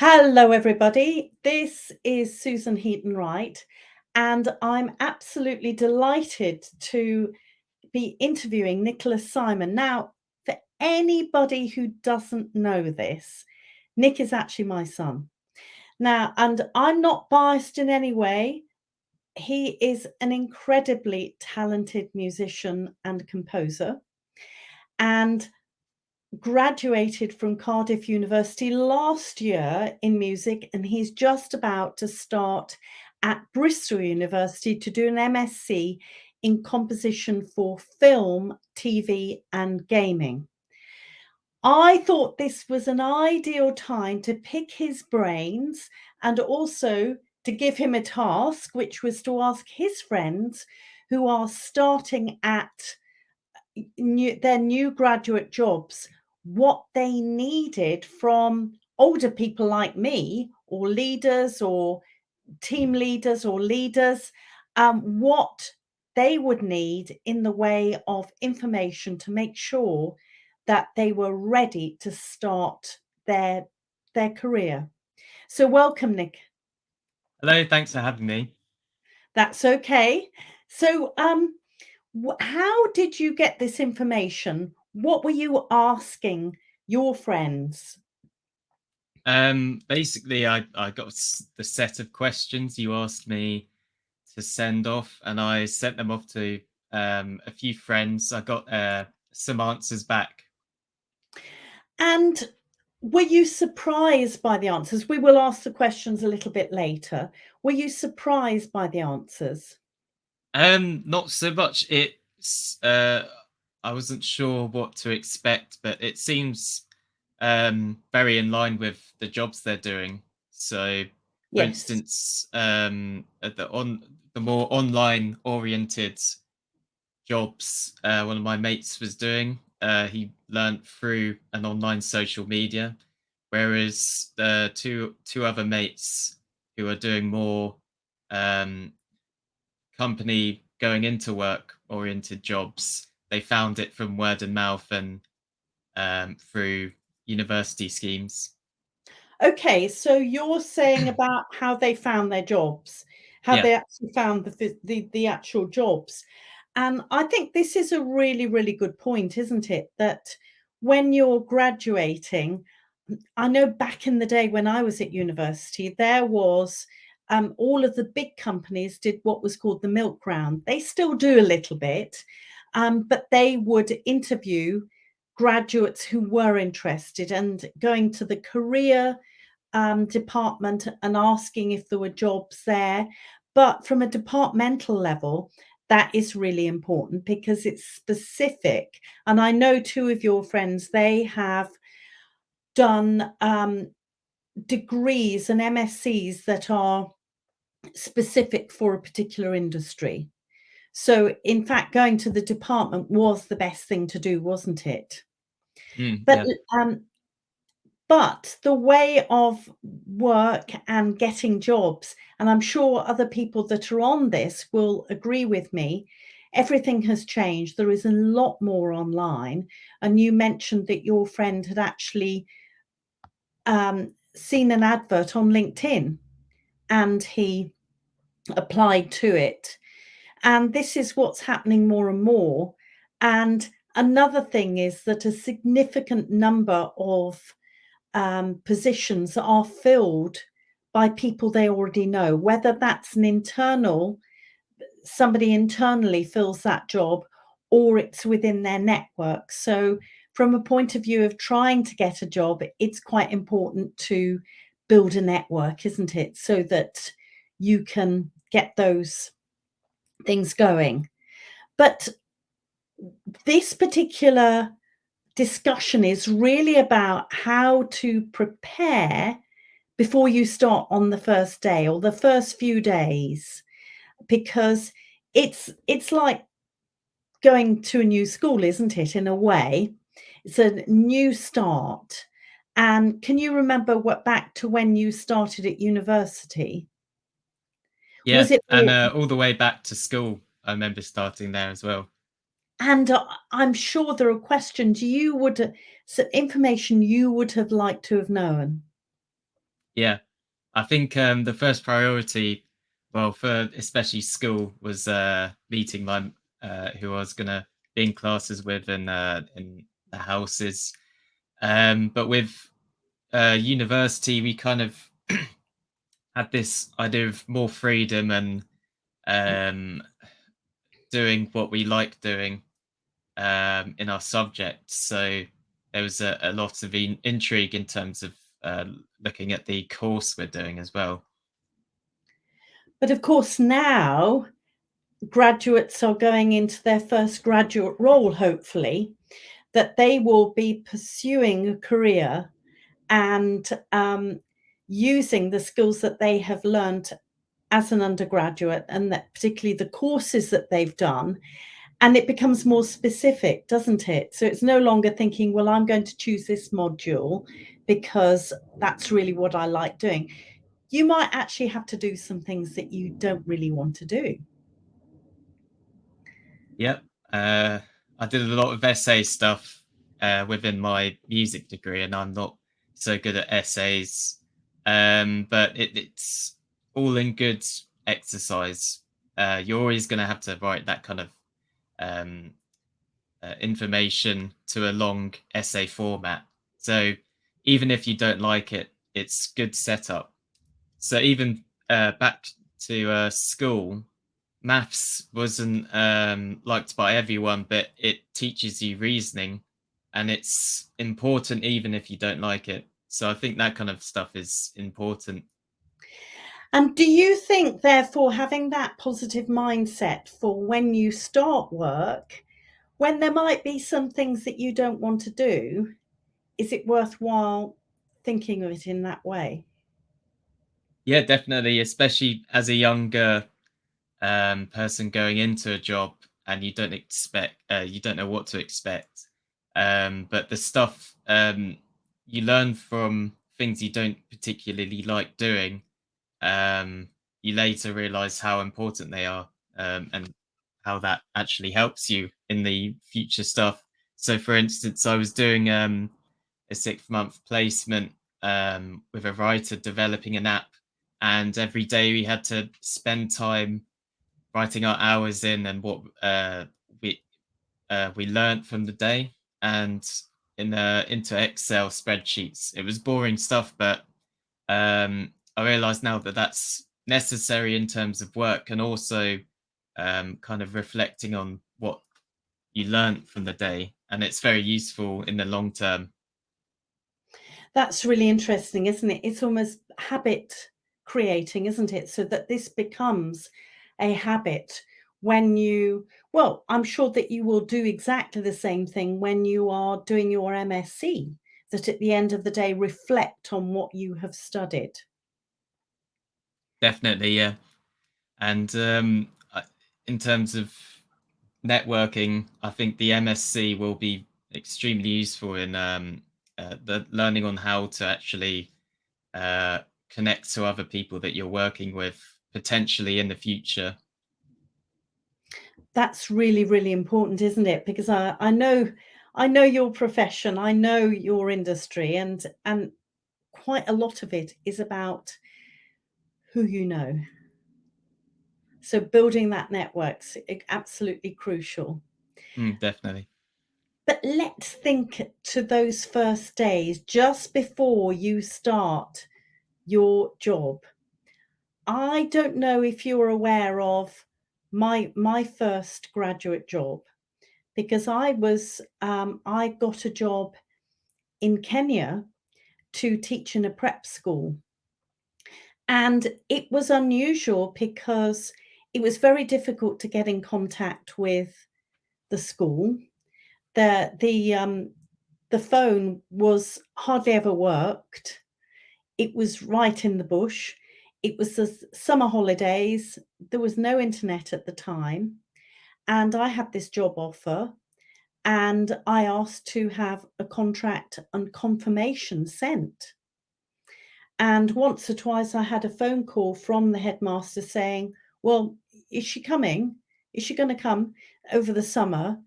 Hello, everybody. This is Susan Heaton Wright, and I'm absolutely delighted to be interviewing Nicholas Simon. Now, for anybody who doesn't know this, Nick is actually my son. Now, and I'm not biased in any way. He is an incredibly talented musician and composer, and graduated from Cardiff University last year in music, and he's just about to start at Bristol University to do an MSc in composition for film, TV, and gaming. I thought this was an ideal time to pick his brains and also to give him a task, which was to ask his friends who are starting at their new graduate jobs what they needed from older people like me, or leaders, or team leaders, or leaders, what they would need in the way of information to make sure that they were ready to start their career. So welcome, Nick. Hello, thanks for having me. That's okay. So how did you get this information? What were you asking your friends? Basically, I got the set of questions you asked me to send off, and I sent them off to a few friends. I got some answers back. And were you surprised by the answers? We will ask the questions a little bit later. Were you surprised by the answers? Not so much. I wasn't sure what to expect, but it seems very in line with the jobs they're doing. So, for Yes. instance, the more online oriented jobs one of my mates was doing. He learnt through an online social media, whereas the two other mates who are doing more um, company going into work oriented jobs, they found it from word of mouth and through university schemes. Okay, so you're saying about how they found their jobs, how Yeah. they actually found the actual jobs. And I think this is a really, really good point, isn't it? That when you're graduating, I know back in the day when I was at university, there was all of the big companies did what was called the milk round. They still do a little bit, but they would interview graduates who were interested and going to the career department and asking if there were jobs there. But from a departmental level, that is really important because it's specific. And I know two of your friends, they have done degrees and MSCs that are specific for a particular industry. So, in fact, going to the department was the best thing to do, wasn't it? But Yeah. um, But the way of work and getting jobs, and I'm sure other people that are on this will agree with me, everything has changed. There is a lot more online. And you mentioned that your friend had actually seen an advert on LinkedIn and he applied to it. And this is what's happening more and more. And another thing is that a significant number of positions are filled by people they already know, whether that's somebody internally fills that job or it's within their network. So, from a point of view of trying to get a job, it's quite important to build a network, isn't it? So that you can get those things going. But this particular discussion is really about how to prepare before you start on the first day or the first few days, because it's like going to a new school, isn't it, in a way? It's a new start. And can you remember what back to when you started at university? Yeah. Was it And all the way back to school, I remember starting there as well. and I'm sure there are questions you would so information you would have liked to have known. Yeah. I think, the first priority, well, for especially school was, meeting my who I was gonna be in classes with in the houses. But with, university, we kind of had this idea of more freedom and, um, doing what we like doing, in our subjects. So there was a lot of intrigue in terms of, looking at the course we're doing as well. But of course, now graduates are going into their first graduate role, hopefully, that they will be pursuing a career and using the skills that they have learned as an undergraduate and that particularly the courses that they've done. And it becomes more specific, doesn't it? So it's no longer thinking, well, I'm going to choose this module because that's really what I like doing. You might actually have to do some things that you don't really want to do. Yep. I did a lot of essay stuff within my music degree, and I'm not so good at essays. But it's all in good exercise. You're always going to have to write that kind of um, information to a long essay format. So even if you don't like it, it's good setup. So even back to school, maths wasn't liked by everyone, but it teaches you reasoning, and it's important even if you don't like it. So I think that kind of stuff is important. And do you think, therefore, having that positive mindset for when you start work, when there might be some things that you don't want to do, is it worthwhile thinking of it in that way? Yeah, definitely, especially as a younger person going into a job and you don't know what to expect. But the stuff you learn from things you don't particularly like doing, um, you later realize how important they are, and how that actually helps you in the future stuff. So, for instance, I was doing a 6-month placement with a writer developing an app, and every day we had to spend time writing our hours in and what we learned from the day, and into Excel spreadsheets. It was boring stuff, but I realize now that that's necessary in terms of work, and also kind of reflecting on what you learned from the day, and it's very useful in the long term. That's really interesting, isn't it? It's almost habit creating, isn't it? So that this becomes a habit when you, well, I'm sure that you will do exactly the same thing when you are doing your MSc, that at the end of the day reflect on what you have studied. Definitely, yeah. And in terms of networking, I think the MSc will be extremely useful in the learning on how to actually uh, connect to other people that you're working with potentially in the future. That's really, really important, isn't it? Because I know your profession, I know your industry, and quite a lot of it is about who you know. So building that network's absolutely crucial. Mm, definitely. But let's think to those first days just before you start your job. I don't know if you're aware of my first graduate job because I got a job in Kenya to teach in a prep school. And it was unusual because it was very difficult to get in contact with the school. The phone was hardly ever worked. It was right in the bush. It was the summer holidays. There was no internet at the time, and I had this job offer, and I asked to have a contract and confirmation sent. And once or twice I had a phone call from the headmaster saying, "Well, is she coming? Is she gonna come over the summer?"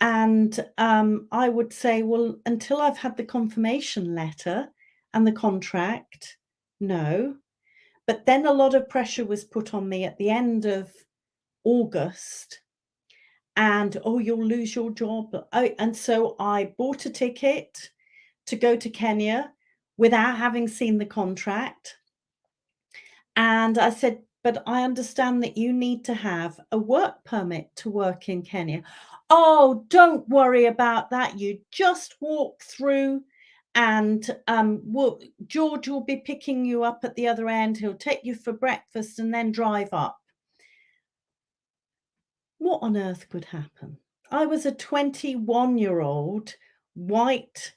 And, I would say, "Well, until I've had the confirmation letter and the contract, No. But then a lot of pressure was put on me at the end of August, and, "Oh, you'll lose your job." And so I bought a ticket to go to Kenya without having seen the contract. And I said, "But I understand that you need to have a work permit to work in Kenya." "Oh, don't worry about that. You just walk through and George will be picking you up at the other end. He'll take you for breakfast and then drive up." What on earth could happen? I was a 21-year-old, white,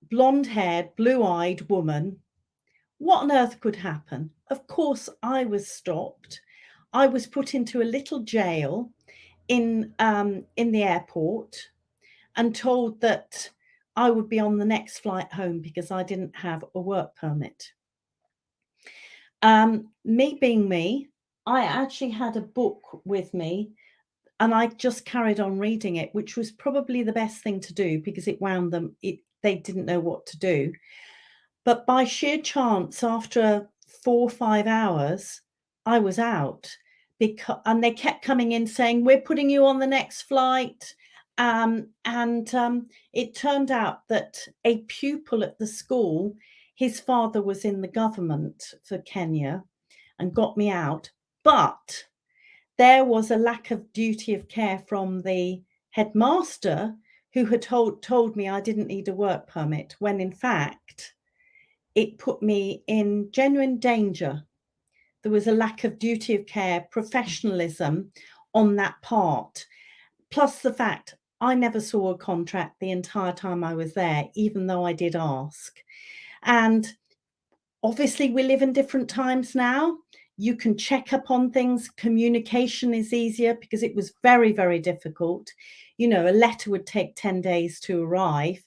blonde haired, blue eyed woman. What on earth could happen? Of course, I was stopped. I was put into a little jail in the airport and told that I would be on the next flight home because I didn't have a work permit. Me being me, I actually had a book with me and I just carried on reading it, which was probably the best thing to do because it wound them. They didn't know what to do. But by sheer chance, after 4 or 5 hours, I was out and they kept coming in saying, "We're putting you on the next flight." It turned out that a pupil at the school, his father was in the government for Kenya and got me out. But there was a lack of duty of care from the headmaster who had told me I didn't need a work permit when in fact it put me in genuine danger. There was a lack of duty of care, professionalism on that part, plus the fact I never saw a contract the entire time I was there, even though I did ask. And obviously, we live in different times now. You can check up on things. Communication is easier because it was very, very difficult. You know, a letter would take 10 days to arrive.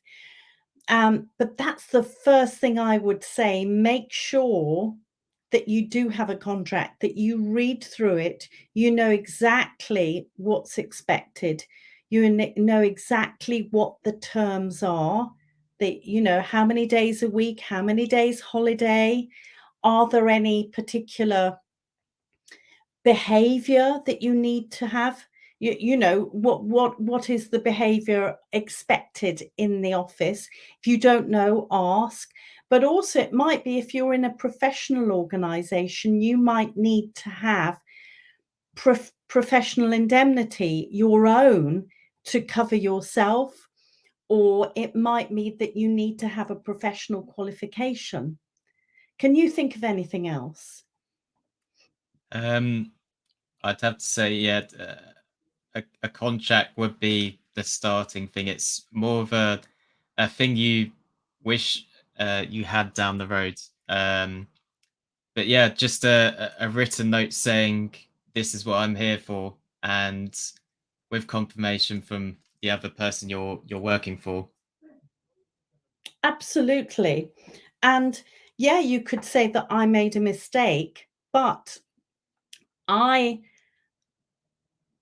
But that's the first thing I would say. Make sure that you do have a contract, that you read through it, you know exactly what's expected, you know exactly what the terms are, that you know how many days a week, how many days holiday, are there any particular behavior that you need to have? You know, what is the behavior expected in the office? If you don't know, ask. But also it might be if you're in a professional organization, you might need to have professional indemnity, your own, to cover yourself, or it might mean that you need to have a professional qualification. Can you think of anything else? Um, I'd have to say, yeah, a contract would be the starting thing. It's more of a thing you wish you had down the road. But yeah, just a written note saying this is what I'm here for, and with confirmation from the other person you're working for. Absolutely. And yeah, you could say that I made a mistake, but I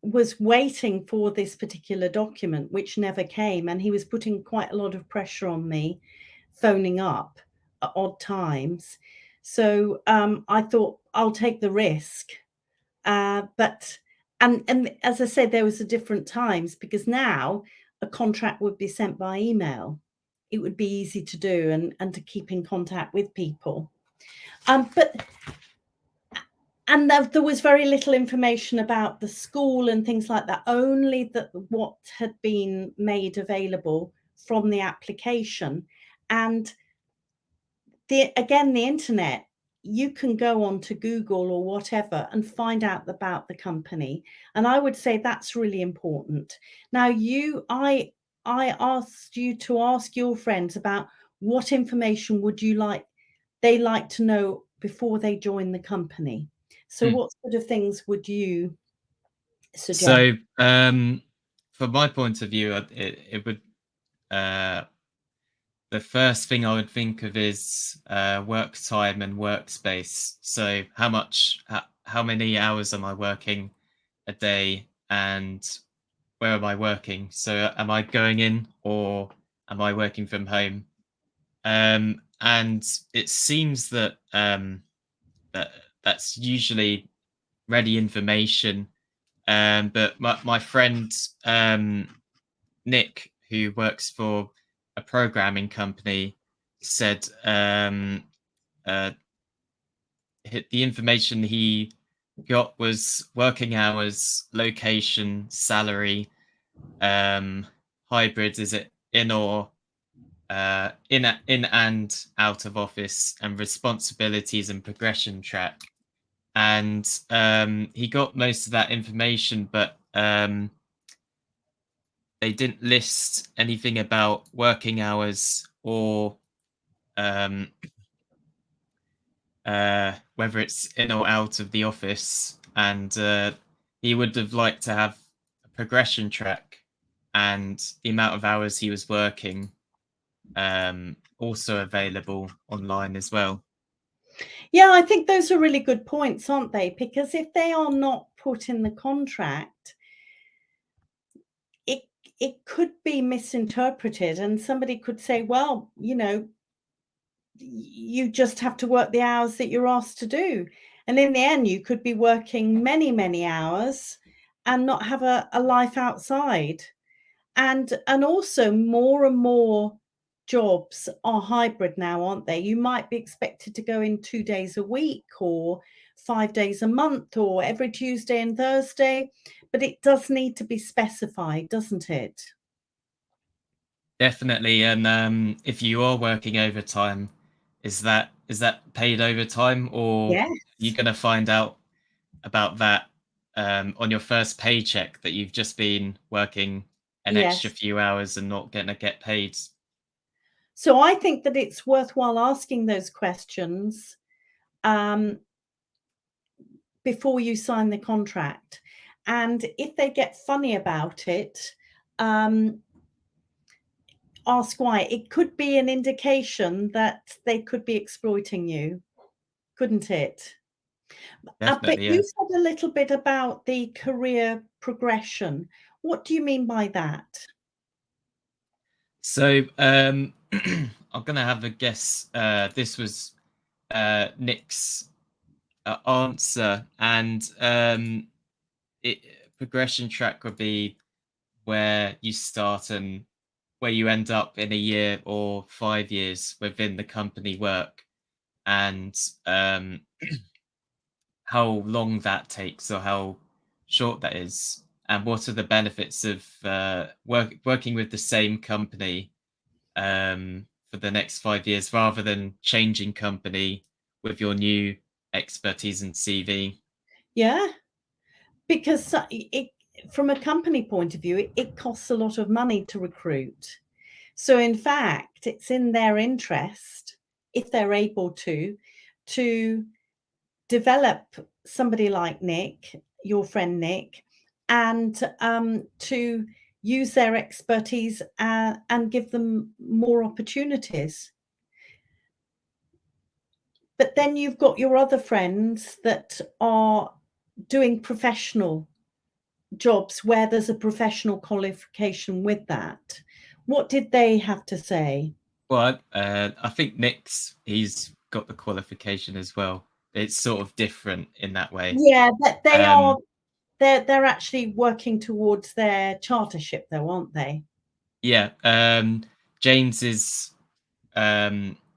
was waiting for this particular document, which never came. And he was putting quite a lot of pressure on me, phoning up at odd times. So I thought I'll take the risk. But and as I said, there was a different times because now a contract would be sent by email. It would be easy to do and to keep in contact with people. But and there was very little information about the school and things like that. Only that what had been made available from the application, and the internet, you can go on to Google or whatever and find out about the company, and I would say that's really important. Now I asked you to ask your friends about what information would you like they like to know before they join the company. So Hmm. what sort of things would you suggest? So, from my point of view, it would uh, the first thing I would think of is work time and workspace. So, how many hours am I working a day, and where am I working? So, am I going in or am I working from home? and it seems that that that's usually ready information. But my friend Nick, who works for a programming company, said uh, the information he got was working hours, location, salary, um, hybrid, is it in or in and out of office, and responsibilities and progression track. And he got most of that information, but they didn't list anything about working hours or um, whether it's in or out of the office. And he would have liked to have a progression track and the amount of hours he was working also available online as well. Yeah, I think those are really good points, aren't they? Because if they are not put in the contract, it it could be misinterpreted, and somebody could say, well, you just have to work the hours that you're asked to do. And in the end, you could be working many, many hours and not have a life outside. And also more and more jobs are hybrid now, aren't they? You might be expected to go in 2 days a week or 5 days a month or every Tuesday and Thursday, but it does need to be specified, doesn't it? Definitely. And if you are working overtime, is that paid overtime, or are you Yes. going to find out about that on your first paycheck that you've just been working an extra Yes. few hours and not going to get paid? So I think that it's worthwhile asking those questions um, before you sign the contract. And if they get funny about it, um, ask why. It could be an indication that they could be exploiting you, couldn't it? But Definitely, you yeah. said a little bit about the career progression. What do you mean by that? So I'm going to have a guess. This was Nick's answer, and it progression track would be where you start and where you end up in a year or 5 years within the company work, and um, how long that takes or how short that is, and what are the benefits of working with the same company for the next 5 years rather than changing company with your new expertise and CV. Yeah, because from a company point of view, it costs a lot of money to recruit. So in fact, it's in their interest, if they're able to develop somebody like Nick, your friend Nick, and to use their expertise and give them more opportunities. But then you've got your other friends that are doing professional jobs where there's a professional qualification with that. What did they have to say? Well, I think he's got the qualification as well. It's sort of different in that way. Yeah, that they are Um, they're actually working towards their chartership though, aren't they? yeah, James is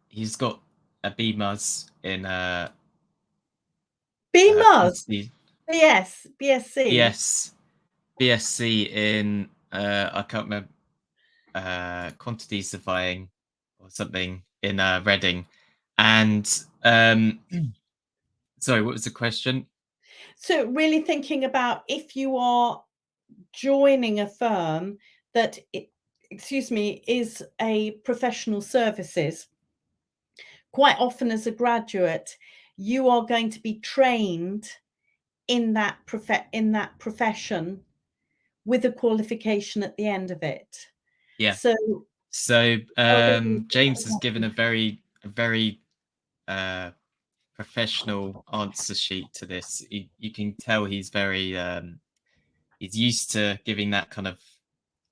he's got a BMUS in BMUS, quantity BS, BSc. BS BSc in I can't remember quantity surveying or something in Reading. And sorry, what was the question? So really thinking about if you are joining a firm that excuse me, is a professional services, quite often as a graduate, you are going to be trained in that profession with a qualification at the end of it. Yeah. So So are they gonna do James has given that? a very uh, professional answer sheet to this. You can tell he's very he's used to giving that kind of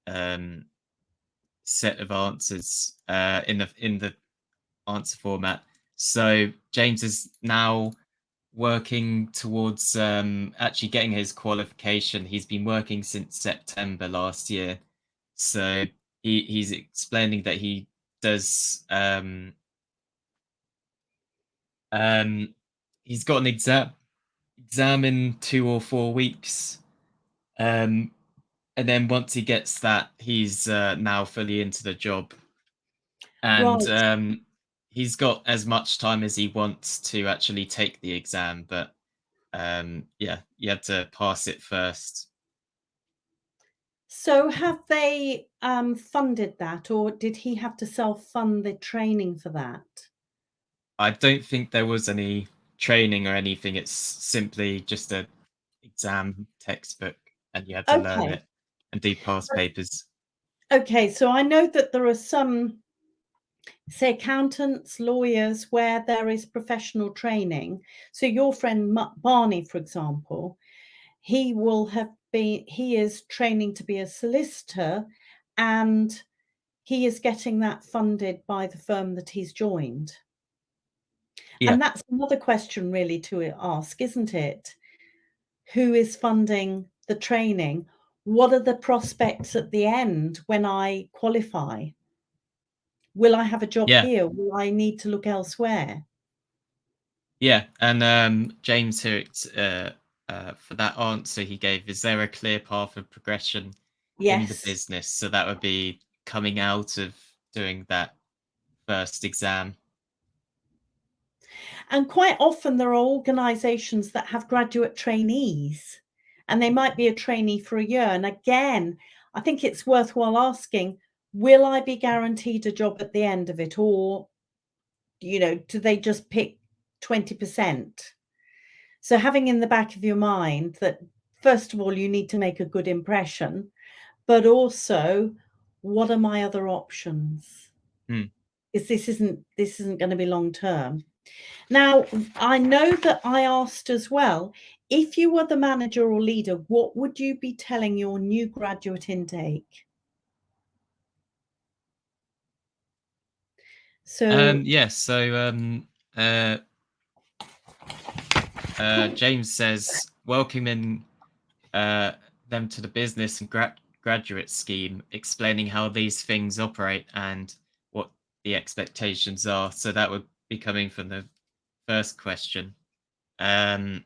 um, set of answers in the answer format. So James is now working towards actually getting his qualification. He's been working since September last year. So he's explaining that he does um he's got an exam in 2 or 4 weeks. Um and then once he gets that, he's now fully into the job. And Right. he's got as much time as he wants to actually take the exam, but yeah, you had to pass it first. So have they funded that, or did he have to self-fund the training for that? I don't think there was any training or anything. It's simply just a exam textbook, and you had to learn Okay. it and do past papers. Okay, so I know that there are some, say, accountants, lawyers, where there is professional training. So your friend Barney, for example, he is training to be a solicitor, and he is getting that funded by the firm that he's joined. Yeah, And that's another question really to ask, isn't it? Who is funding the training? What are the prospects at the end when I qualify? Will I have a job yeah, here? Will I need to look elsewhere? yeah. And James here, for that answer he gave, is there a clear path of progression in the Yes. business? So that would be coming out of doing that first exam. And quite often there are organizations that have graduate trainees, and they might be a trainee for a year. And again, I think it's worthwhile asking, will I be guaranteed a job at the end of it? Or, do they just pick 20%? So having in the back of your mind that, first of all, you need to make a good impression, but also, what are my other options? Hmm. Because this isn't going to be long term. Now, I know that I asked as well, if you were the manager or leader, what would you be telling your new graduate intake? So, Yeah. So uh, James says welcoming uh, them to the business and graduate scheme, explaining how these things operate and what the expectations are. So that would be coming from the first question. Um,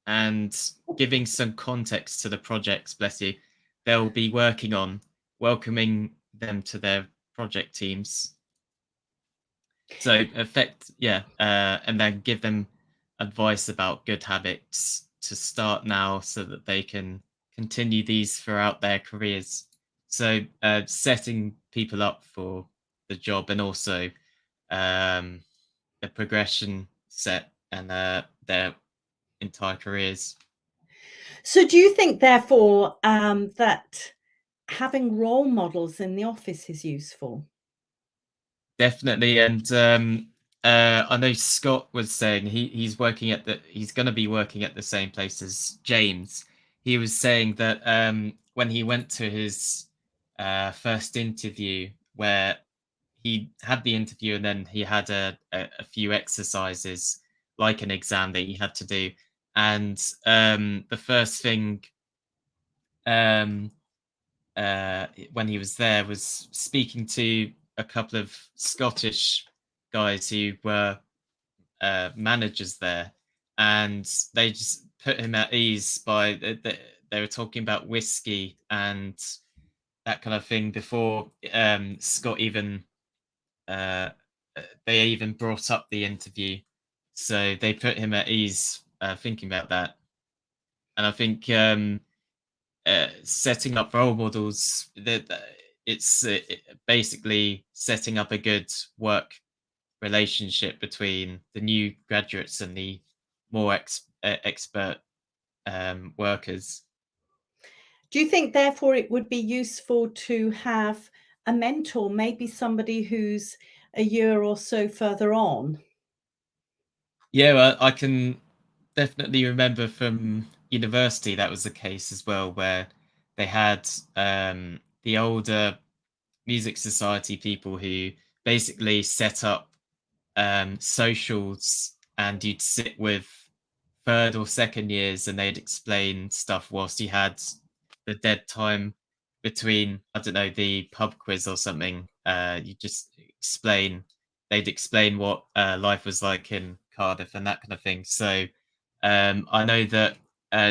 and giving some context to the projects, bless you, they'll be working on, welcoming them to their project teams. So yeah, and then give them advice about good habits to start now so that they can continue these throughout their careers. So setting people up for the job and also um, the progression set and their entire careers. so do you think, therefore, that having role models in the office is useful? Definitely, and I know Scott was saying he's going to be working at the same place as James. He was saying that when he went to his first interview, where he had the interview and then he had a few exercises like an exam that he had to do, and the first thing um, when he was there was speaking to a couple of Scottish guys who were managers there, and they just put him at ease by they were talking about whiskey and that kind of thing before Scott even uh, they even brought up the interview. So they put him at ease thinking about that, and I think setting up role models that it's basically setting up a good work relationship between the new graduates and the more expert workers. Do you think, therefore, it would be useful to have a mentor, maybe somebody who's a year or so further on? Yeah, well, I can definitely remember from university that was the case as well, where they had the older music society people who basically set up socials, and you'd sit with third or second years and they'd explain stuff whilst you had the dead time between, I don't know, the pub quiz or something. You just explain, they'd explain what life was like in Cardiff and that kind of thing. So I know that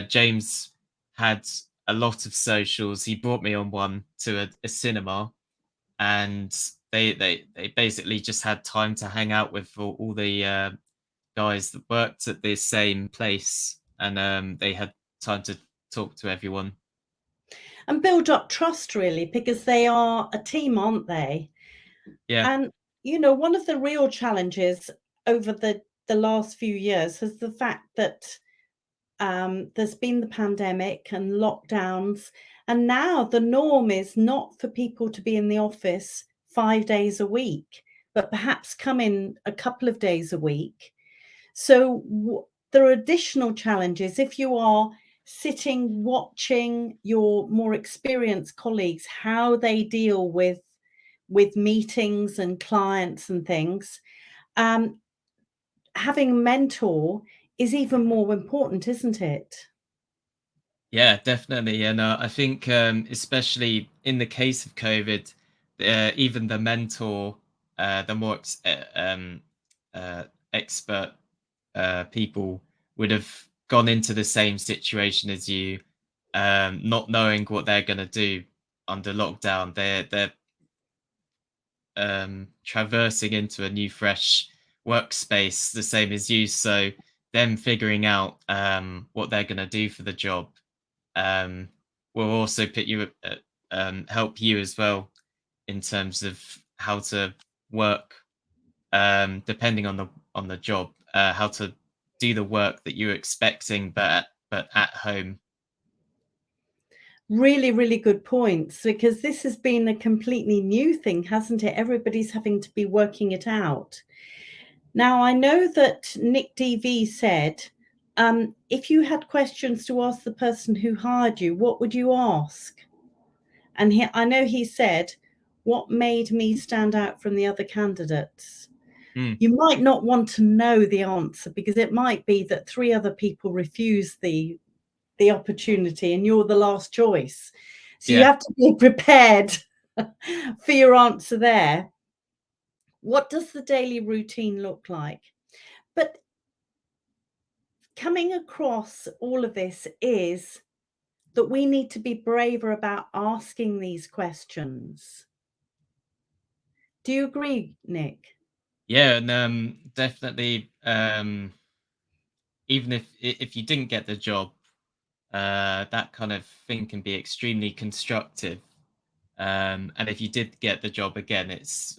James had a lot of socials. He brought me on one to a cinema, and they basically just had time to hang out with all the guys that worked at the same place, and they had time to talk to everyone. And build up trust really, because they are a team, aren't they? Yeah. And one of the real challenges over the last few years is the fact that there's been the pandemic and lockdowns, and now the norm is not for people to be in the office 5 days a week, but perhaps come in a couple of days a week. So there are additional challenges if you are sitting watching your more experienced colleagues, how they deal with meetings and clients and things. Um, Having a mentor is even more important, isn't it? Yeah, definitely. And I think, especially in the case of COVID, even the mentor, the more uh, expert people would have gone into the same situation as you, not knowing what they're going to do under lockdown. They're traversing into a new, fresh workspace, the same as you. So them figuring out what they're going to do for the job um, will also put you help you as well in terms of how to work, depending on the job, how to do the work that you're expecting, but at home. Really, really good points, because this has been a completely new thing, hasn't it? Everybody's having to be working it out. Now, I know that Nick DV said, if you had questions to ask the person who hired you, what would you ask? And I know he said, what made me stand out from the other candidates? Mm, You might not want to know the answer, because it might be that three other people refuse the opportunity and you're the last choice. So you yeah. have to be prepared for your answer there. What does the daily routine look like? But coming across all of this is that we need to be braver about asking these questions. Do you agree, Nick? Yeah, and definitely, even if you didn't get the job, that kind of thing can be extremely constructive. And if you did get the job again, it's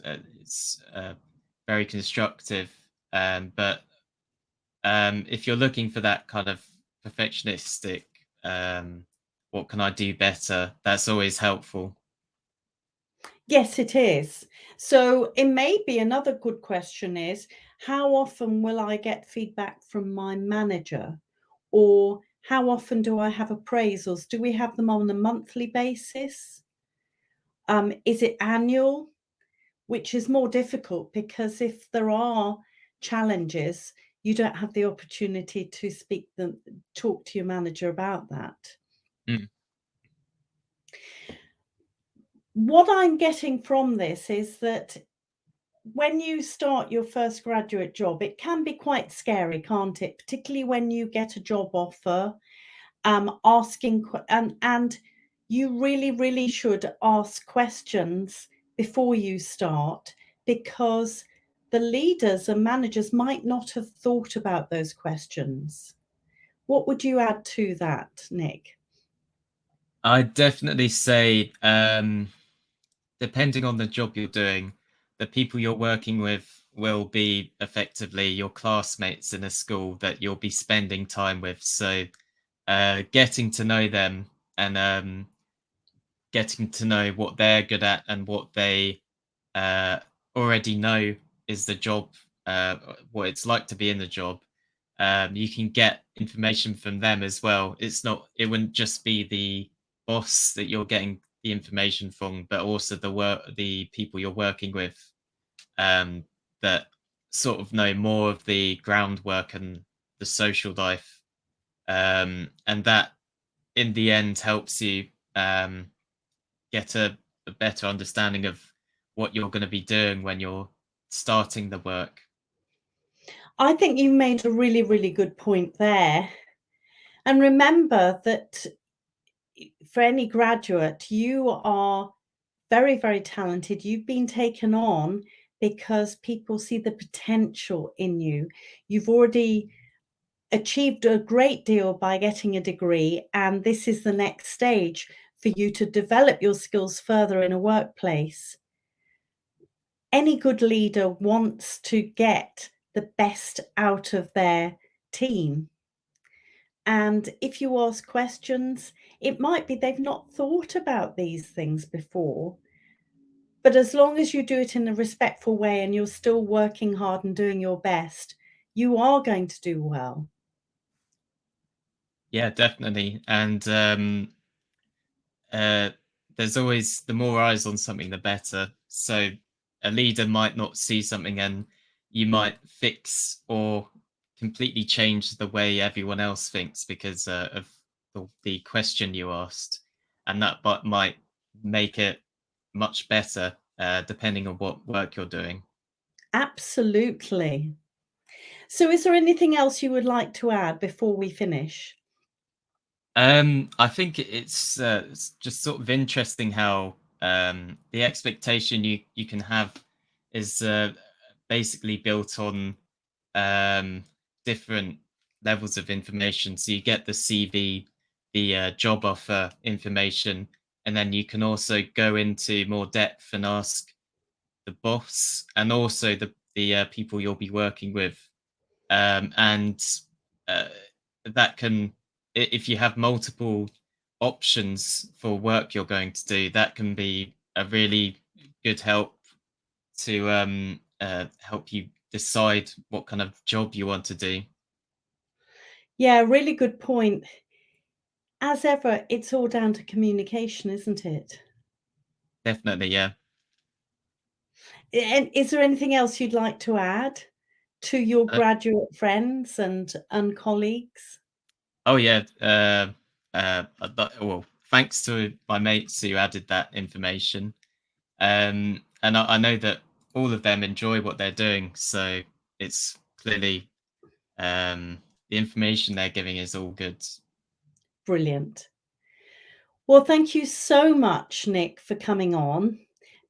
very constructive. But if you're looking for that kind of perfectionistic, um, what can I do better? That's always helpful. Yes, it is. So it may be another good question is, how often will I get feedback from my manager? Or how often do I have appraisals? Do we have them on a monthly basis? Is it annual? Which is more difficult, because if there are challenges, you don't have the opportunity to talk to your manager about that. Mm. What I'm getting from this is that when you start your first graduate job, it can be quite scary, can't it? Particularly when you get a job offer, and you really, really should ask questions before you start, because the leaders and managers might not have thought about those questions. What would you add to that, Nick? I'd definitely say, depending on the job you're doing, the people you're working with will be effectively your classmates in a school that you'll be spending time with. So, getting to know them, and getting to know what they're good at and what they uh, already know is the job, what it's like to be in the job. You can get information from them as well. It wouldn't just be the boss that you're getting the information from, but also the people you're working with. that sort of know more of the groundwork and the social life, and that in the end helps you get a better understanding of what you're going to be doing when you're starting the work. I think you made a really, really good point there. And remember that for any graduate, you are very, very talented. You've been taken on because people see the potential in you. You've already achieved a great deal by getting a degree, and this is the next stage for you to develop your skills further in a workplace. Any good leader wants to get the best out of their team. And if you ask questions, it might be they've not thought about these things before. But as long as you do it in a respectful way and you're still working hard and doing your best, you are going to do well. Yeah, definitely. And uh, there's always the more eyes on something, the better. So a leader might not see something, and you might fix or completely change the way everyone else thinks because of the question you asked, and that but might make it much better depending on what work you're doing. Absolutely. So is there anything else you would like to add before we finish? I think it's just sort of interesting how the expectation you can have is basically built on um, different levels of information. So you get the CV, the job offer information, and then you can also go into more depth and ask the boss and also the people you'll be working with, and uh, that can, if you have multiple options for work you're going to do, that can be a really good help to help you decide what kind of job you want to do. Yeah, really good point. As ever, it's all down to communication, isn't it? Definitely, yeah. And is there anything else you'd like to add to your Uh, graduate friends and colleagues? oh yeah. Well, thanks to my mates who added that information. And I know that all of them enjoy what they're doing, so it's clearly the information they're giving is all good. Brilliant. Well, thank you so much, Nick, for coming on.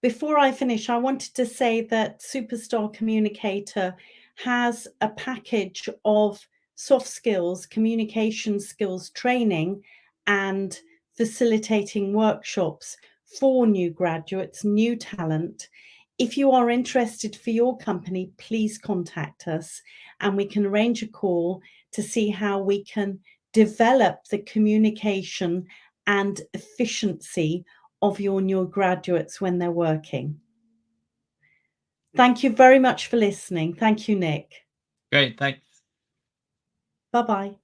Before I finish, I wanted to say that SuperStar Communicator has a package of soft skills, communication skills training, and facilitating workshops for new graduates, new talent. If you are interested for your company, please contact us and we can arrange a call to see how we can develop the communication and efficiency of your new graduates when they're working. Thank you very much for listening. Thank you, Nick. Great, thanks. Bye bye.